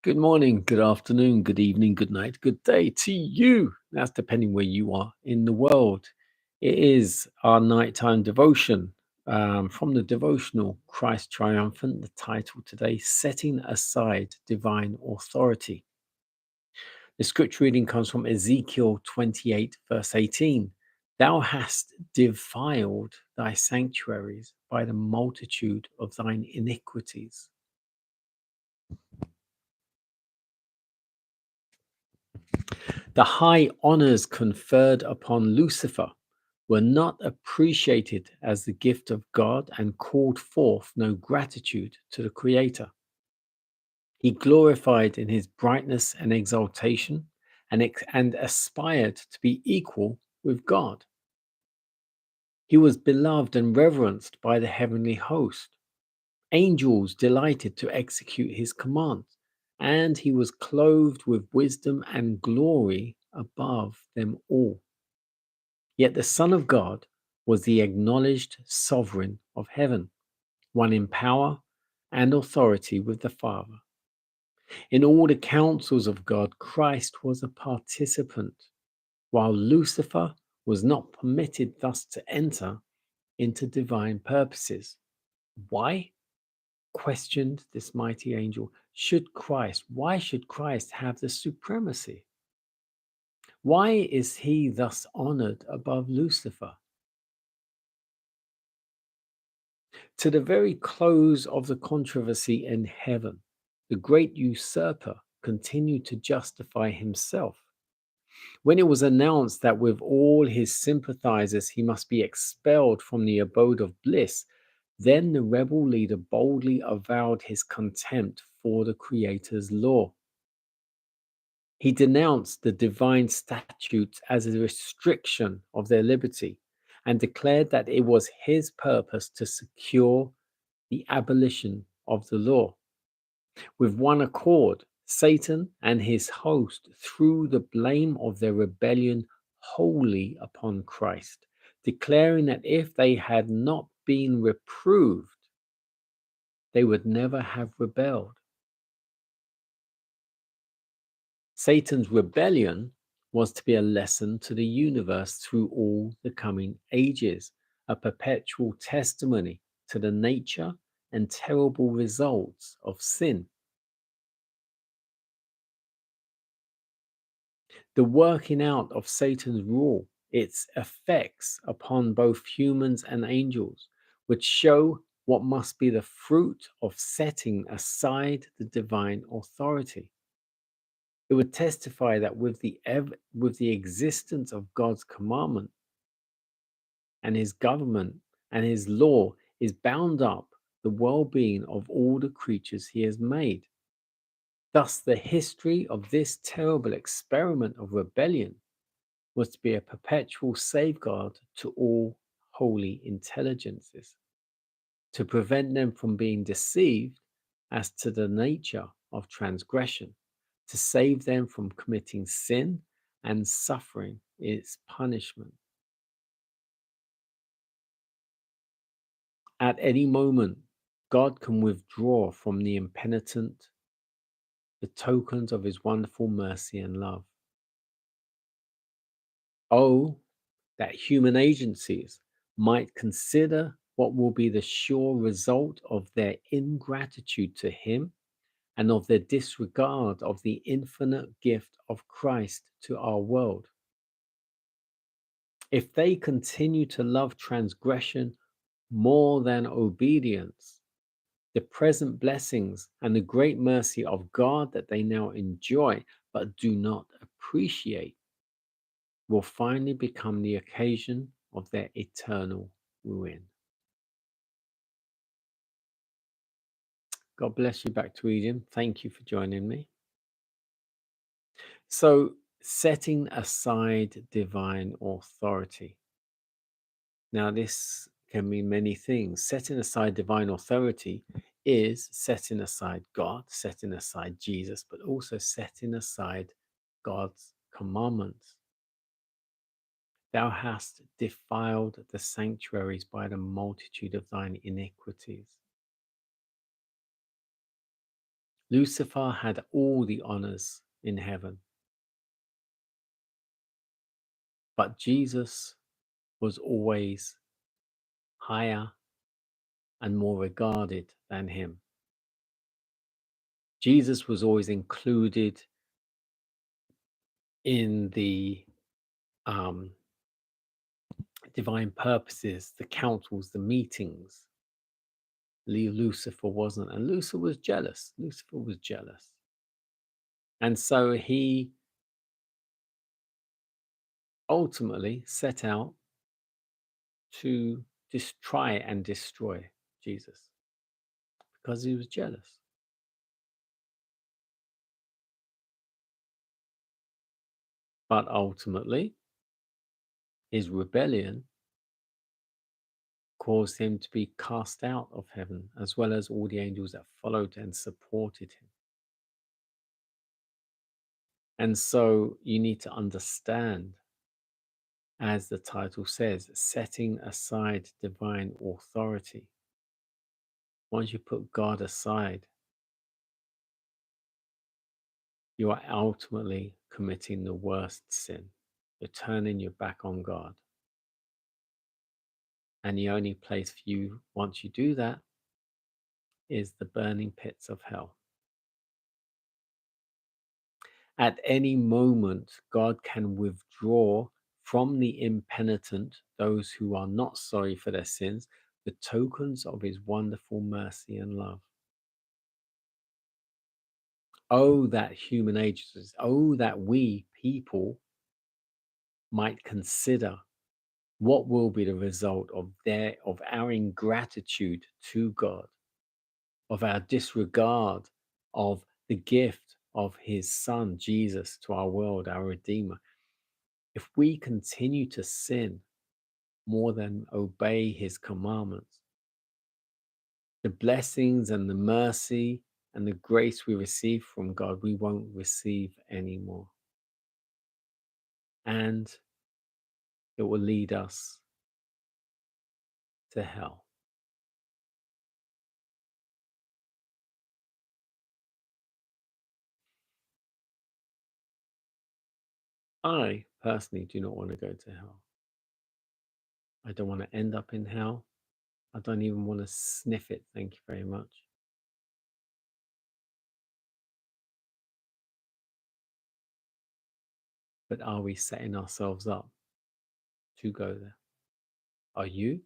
Good morning, good afternoon, good evening, good night, good day to you. That's depending where you are in the world. It is our nighttime devotion from the devotional Christ Triumphant. The title today, Setting Aside Divine Authority. The scripture reading comes from Ezekiel 28, verse 18. Thou hast defiled thy sanctuaries by the multitude of thine iniquities. The high honors conferred upon Lucifer were not appreciated as the gift of God and called forth no gratitude to the Creator. He glorified in his brightness and exaltation and aspired to be equal with God. He was beloved and reverenced by the heavenly host. Angels delighted to execute his commands, and he was clothed with wisdom and glory above them all. Yet the Son of God was the acknowledged sovereign of heaven, one in power and authority with the Father. In all the counsels of God, Christ was a participant, while Lucifer was not permitted thus to enter into divine purposes. Why? Questioned this mighty angel. Why should Christ have the supremacy? Why is he thus honored above Lucifer? To the very close of the controversy in heaven, the great usurper continued to justify himself. When it was announced that with all his sympathizers he must be expelled from the abode of bliss, then the rebel leader boldly avowed his contempt for the Creator's law. He denounced the divine statutes as a restriction of their liberty and declared that it was his purpose to secure the abolition of the law. With one accord, Satan and his host threw the blame of their rebellion wholly upon Christ, declaring that if they had not been reproved, they would never have rebelled. Satan's rebellion was to be a lesson to the universe through all the coming ages, a perpetual testimony to the nature and terrible results of sin. The working out of Satan's rule, its effects upon both humans and angels, would show what must be the fruit of setting aside the divine authority. It would testify that with the existence of God's commandment and his government and his law is bound up the well-being of all the creatures he has made. Thus, the history of this terrible experiment of rebellion was to be a perpetual safeguard to all holy intelligences, to prevent them from being deceived as to the nature of transgression, to save them from committing sin and suffering its punishment. At any moment, God can withdraw from the impenitent the tokens of his wonderful mercy and love. Oh, that human agencies might consider what will be the sure result of their ingratitude to him and of their disregard of the infinite gift of Christ to our world. If they continue to love transgression more than obedience, the present blessings and the great mercy of God that they now enjoy but do not appreciate will finally become the occasion of their eternal ruin. God bless you. Back to Eden. Thank you for joining me. So, setting aside divine authority. Now, this can mean many things. Setting aside divine authority is setting aside God, setting aside Jesus, but also setting aside God's commandments. Thou hast defiled the sanctuaries by the multitude of thine iniquities. Lucifer had all the honors in heaven, but Jesus was always higher and more regarded than him. Jesus was always included in the um, divine purposes, the councils, the meetings. Lucifer wasn't, and Lucifer was jealous. Lucifer was jealous. And so he ultimately set out to try and destroy Jesus because he was jealous. But ultimately, his rebellion caused him to be cast out of heaven, as well as all the angels that followed and supported him. And so you need to understand, as the title says, setting aside divine authority. Once you put God aside, you are ultimately committing the worst sin. You're turning your back on God. And the only place for you, once you do that, is the burning pits of hell. At any moment, God can withdraw from the impenitent, those who are not sorry for their sins, the tokens of his wonderful mercy and love. Oh, that human agencies, oh, that we people might consider what will be the result of our ingratitude to God, of our disregard of the gift of his son Jesus to our world, our Redeemer. If we continue to sin more than obey his commandments, the blessings and the mercy and the grace we receive from God, we won't receive anymore. And it will lead us to hell. I personally do not want to go to hell. I don't want to end up in hell. I don't even want to sniff it. Thank you very much. But are we setting ourselves up to go there? Are you?